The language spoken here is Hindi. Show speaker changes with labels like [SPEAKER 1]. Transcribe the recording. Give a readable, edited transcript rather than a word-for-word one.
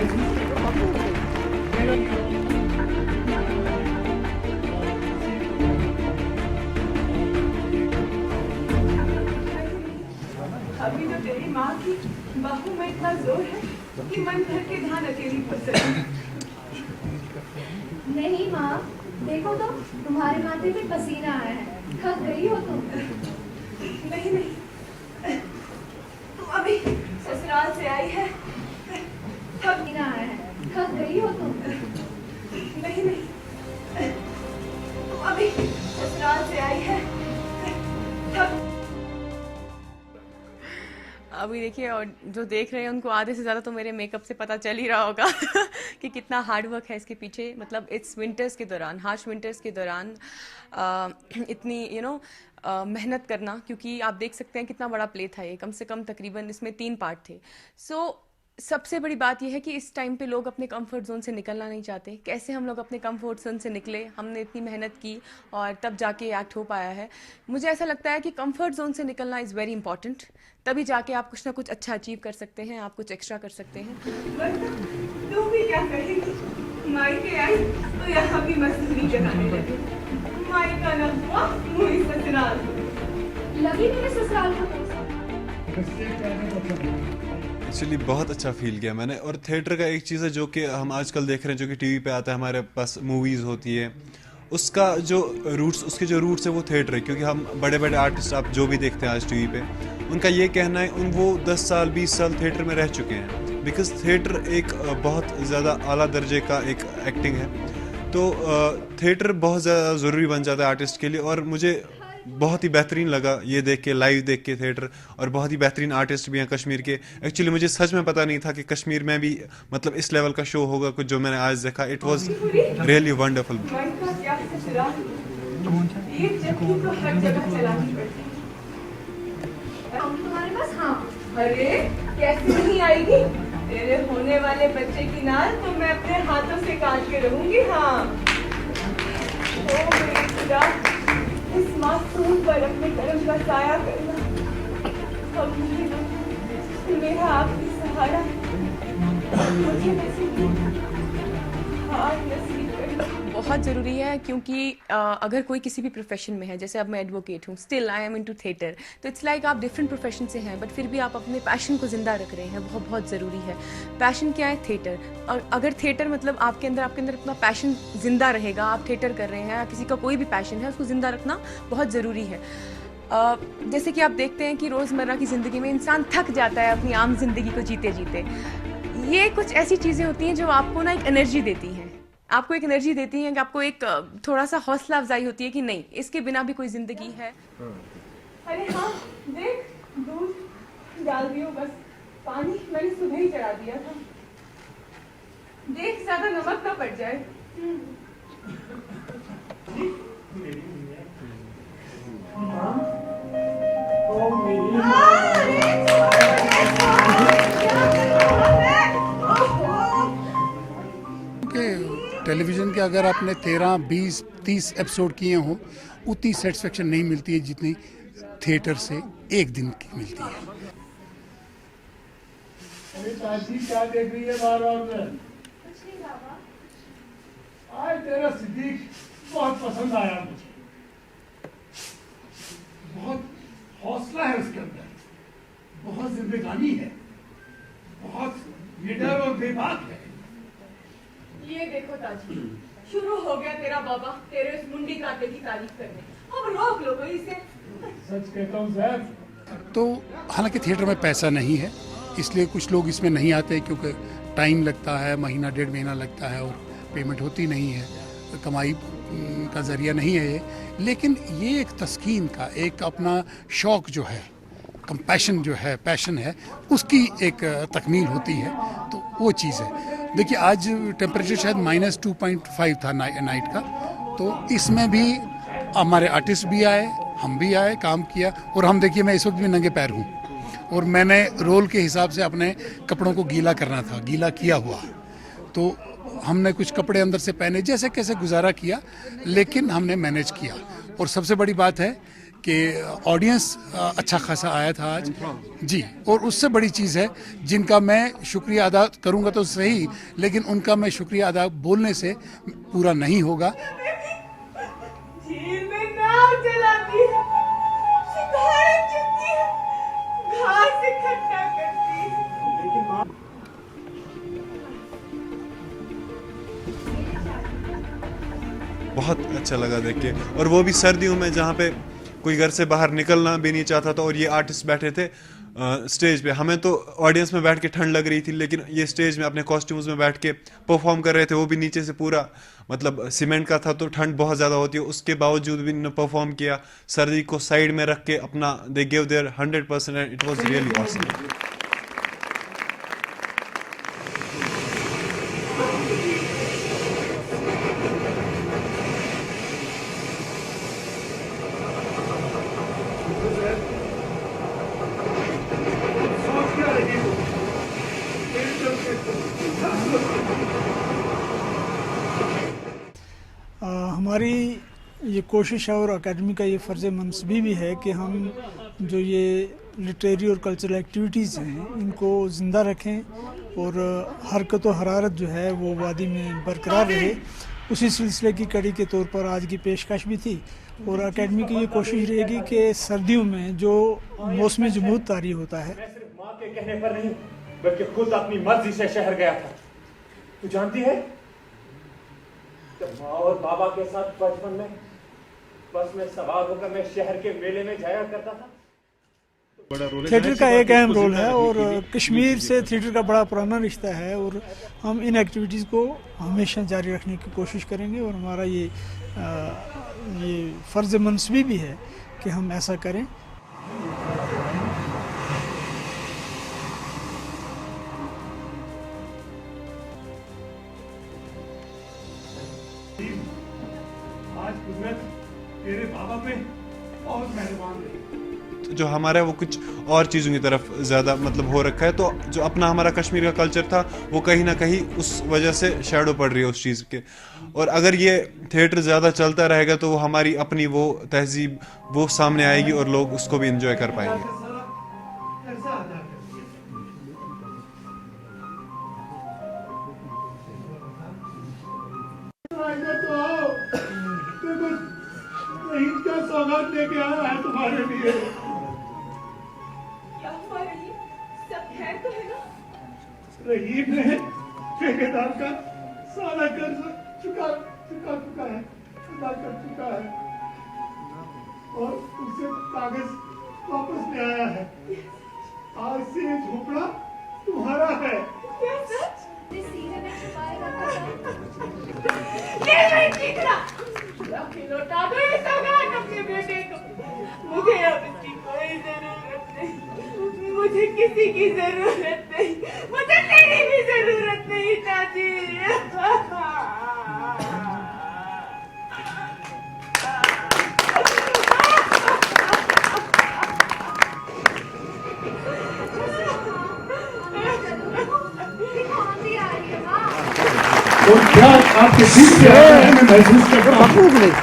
[SPEAKER 1] अभी तो तेरी माँ की बाहों में इतना जोर है कि मन भर के ध्यान अकेली फंस रही।
[SPEAKER 2] नहीं माँ, देखो तो तुम्हारे माथे पे पसीना आया है, थक गई हो तुम।
[SPEAKER 1] नहीं नहीं, तुम अभी ससुराल से आई है,
[SPEAKER 2] पसीना आया है, थक गई हो तुम।
[SPEAKER 1] नहीं नहीं, तुम अभी ससुराल से आई है, थक।
[SPEAKER 3] अभी देखिए, और जो देख रहे हैं उनको आधे से ज़्यादा तो मेरे मेकअप से पता चल ही रहा होगा कि कितना हार्ड वर्क है इसके पीछे। मतलब इट्स विंटर्स के दौरान, हार्श विंटर्स के दौरान इतनी मेहनत करना, क्योंकि आप देख सकते हैं कितना बड़ा प्ले था ये, कम से कम तकरीबन इसमें 3 पार्ट थे। सबसे बड़ी बात यह है कि इस टाइम पे लोग अपने कंफर्ट जोन से निकलना नहीं चाहते। कैसे हम लोग अपने कंफर्ट जोन से निकले, हमने इतनी मेहनत की और तब जाके एक्ट हो पाया है। मुझे ऐसा लगता है कि कंफर्ट जोन से निकलना इज़ वेरी इंपॉर्टेंट, तभी जाके आप कुछ ना कुछ अच्छा अचीव कर सकते हैं, आप कुछ एक्स्ट्रा कर सकते हैं।
[SPEAKER 1] तू भी क्या करेगी, मायके आई तो यहाँ भी मजदूरी कराने लगी। मायका न हुआ मुझे ससुराल,
[SPEAKER 2] लगी मेरे ससुराल को।
[SPEAKER 4] एक्चुअली बहुत अच्छा फील किया मैंने। और थिएटर का एक चीज़ है जो कि हम आजकल देख रहे हैं, जो कि टीवी पे आता है, हमारे पास मूवीज़ होती है, उसका जो उसके जो रूट्स है वो थिएटर है। क्योंकि हम बड़े बड़े आर्टिस्ट आप जो भी देखते हैं आज टीवी पे, उनका ये कहना है वो 10 साल 20 साल थिएटर में रह चुके हैं। बिकॉज थिएटर एक बहुत ज़्यादा आला दर्जे का एक एक्टिंग है, तो थिएटर बहुत ज़्यादा ज़रूरी बन जाता है आर्टिस्ट के लिए। और मुझे बहुत ही बेहतरीन लगा ये देख के, लाइव देख के थिएटर, और बहुत ही बेहतरीन आर्टिस्ट भी हैं कश्मीर के। एक्चुअली मुझे सच में पता नहीं था कि कश्मीर में भी मतलब इस लेवल का शो होगा कुछ, जो मैंने आज देखा। It was really wonderful.
[SPEAKER 2] तुम्हारे पास? हाँ।
[SPEAKER 1] अरे कैसे नहीं आएगी, तेरे होने वाले बच्चे की नाल तो मैं अपने हाथों से काट के रहूंगी। हाँ, ओ मेरी खुदा, इस मासूम पर अपने कर्म का साया करना, अब मेरा आखिरी सहारा, मुझे नसीब करना
[SPEAKER 3] बहुत ज़रूरी है। क्योंकि अगर कोई किसी भी प्रोफेशन में है, जैसे अब मैं एडवोकेट हूँ, still I am into theatre, तो इट्स लाइक आप डिफरेंट प्रोफेशन से हैं, बट फिर भी आप अपने पैशन को ज़िंदा रख रहे हैं। बहुत बहुत ज़रूरी है। पैशन क्या है? थिएटर। और अगर थिएटर मतलब आपके अंदर अपना पैशन ज़िंदा रहेगा, आप थिएटर कर रहे हैं, किसी का कोई भी पैशन है, उसको ज़िंदा रखना बहुत ज़रूरी है। जैसे कि आप देखते हैं कि रोज़मर्रा की ज़िंदगी में इंसान थक जाता है अपनी आम जिंदगी को जीते जीते। ये कुछ ऐसी चीज़ें होती हैं जो आपको ना एक एनर्जी देती हैं, आपको एक एनर्जी देती हैं कि आपको एक थोड़ा सा हौसला अफजाई होती है कि नहीं, इसके बिना भी कोई जिंदगी है।
[SPEAKER 1] अरे हाँ, देख दूध डाल दियो, बस पानी मैंने सुबह ही चढ़ा दिया था। देख ज्यादा नमक ना पड़ जाए।
[SPEAKER 5] टेलीविज़न के अगर आपने 13, 20, 30 एपिसोड किए हों, उतनी सेटिस्फेक्शन नहीं मिलती है जितनी थिएटर से एक दिन की मिलती है।
[SPEAKER 6] क्या देख रही है बार-बार में? आज तेरा सिद्दीक बहुत पसंद आया मुझे। बहुत हौसला है उसके अंदर, बहुत जिंदगानी है, बहुत निडर और बेबाक है।
[SPEAKER 1] ये देखो ताजी, शुरू हो गया तेरा बाबा तेरे उस मुंडी काटे की तारीफ करने। अब रोक लो कोई इसे।
[SPEAKER 6] सच कहता हूँ साहब।
[SPEAKER 5] तो हालांकि थिएटर में पैसा नहीं है, इसलिए कुछ लोग इसमें नहीं आते, क्योंकि टाइम लगता है, महीना 1.5 महीना लगता है और पेमेंट होती नहीं है, कमाई का ज़रिया नहीं है ये। लेकिन ये एक तस्कीन का, एक अपना शौक़ जो है, कंपैशन जो है, पैशन है, उसकी एक तकमील होती है, तो वो चीज़ है। देखिए आज टेम्परेचर शायद -2.5 था नाइट का, तो इसमें भी हमारे आर्टिस्ट भी आए, हम भी आए, काम किया। और हम देखिए, मैं इस वक्त भी नंगे पैर हूँ और मैंने रोल के हिसाब से अपने कपड़ों को गीला करना था, गीला किया हुआ, तो हमने कुछ कपड़े अंदर से पहने, जैसे कैसे गुजारा किया, लेकिन हमने मैनेज किया। और सबसे बड़ी बात है कि ऑडियंस अच्छा खासा आया था आज जी। और उससे बड़ी चीज़ है जिनका मैं शुक्रिया अदा करूंगा तो सही, लेकिन उनका मैं शुक्रिया अदा बोलने से पूरा नहीं होगा।
[SPEAKER 1] झील में नाव चलाती है, सितारे चुनती है, घास इकट्ठा करती है।
[SPEAKER 4] बहुत अच्छा लगा देख के, और वो भी सर्दियों में जहाँ पे कोई घर से बाहर निकलना भी नहीं चाहता था, और ये आर्टिस्ट बैठे थे स्टेज पे। हमें तो ऑडियंस में बैठ के ठंड लग रही थी, लेकिन ये स्टेज में अपने कॉस्ट्यूम्स में बैठ के परफॉर्म कर रहे थे। वो भी नीचे से पूरा मतलब सीमेंट का था, तो ठंड बहुत ज़्यादा होती है, उसके बावजूद भी इन्होंने परफॉर्म किया, सर्दी को साइड में रख के अपना they give their 100% and it was really awesome.
[SPEAKER 7] हमारी ये कोशिश है और अकेडमी का ये फ़र्ज़ मनसबी भी है कि हम जो ये लिटरेरी और कल्चरल एक्टिविटीज़ हैं इनको ज़िंदा रखें और हरकत व हरारत जो है वो वादी में बरकरार रहे। उसी सिलसिले की कड़ी के तौर पर आज की पेशकश भी थी, और अकेडमी की ये कोशिश रहेगी कि सर्दियों में जो मौसमी जमूद तारी होता है,
[SPEAKER 8] मैं सिर्फ माँ के कहने पर नहीं बल्कि खुद अपनी मर्जी से शहर गया था। तू जानती है, जब माँ और बाबा के साथ बचपन में बस में सवार होकर मैं शहर के मेले में जाया करता था।
[SPEAKER 7] थिएटर का एक अहम रोल है और कश्मीर से थिएटर का बड़ा पुराना रिश्ता है, और हम इन एक्टिविटीज़ को हमेशा जारी रखने की कोशिश करेंगे, और हमारा ये फ़र्ज़ मनसबी भी है कि हम ऐसा करें।
[SPEAKER 6] आज कुदरत तेरे बाबा पे बहुत मेहरबान रही।
[SPEAKER 4] जो हमारा है वो कुछ और चीज़ों की तरफ ज़्यादा मतलब हो रखा है, तो जो अपना हमारा कश्मीर का कल्चर था वो कहीं ना कहीं उस वजह से शैडो पड़ रही है उस चीज़ के। और अगर ये थिएटर ज़्यादा चलता रहेगा तो वो हमारी अपनी वो तहजीब वो सामने आएगी और लोग उसको भी इंजॉय कर पाएंगे।
[SPEAKER 6] ऐसा अदा कर दिया। क्या सौगात लेके आया है तुम्हारे लिए?
[SPEAKER 1] क्या हुआ रहीम? सब खैर तो है ना?
[SPEAKER 6] रहीम ने ठेकेदार का सारा कर्ज चुका है, अदा कर चुका है, और उसे कागज वापस ले आया है। आज से ये झोपड़ा तुम्हारा है।
[SPEAKER 1] क्या सच?
[SPEAKER 2] इस सीने में छुपाए रखा था।
[SPEAKER 1] ये नहीं दिखना। लौटा दो ये सौगात अपने बेटे को। मुझे अब इसकी कोई जरूरत नहीं, मुझे किसी की जरूरत नहीं, मुझे तेरी भी जरूरत नहीं चाची।
[SPEAKER 6] और क्या आपके दिल से आता है मैं महसूस कर रहा हूँ।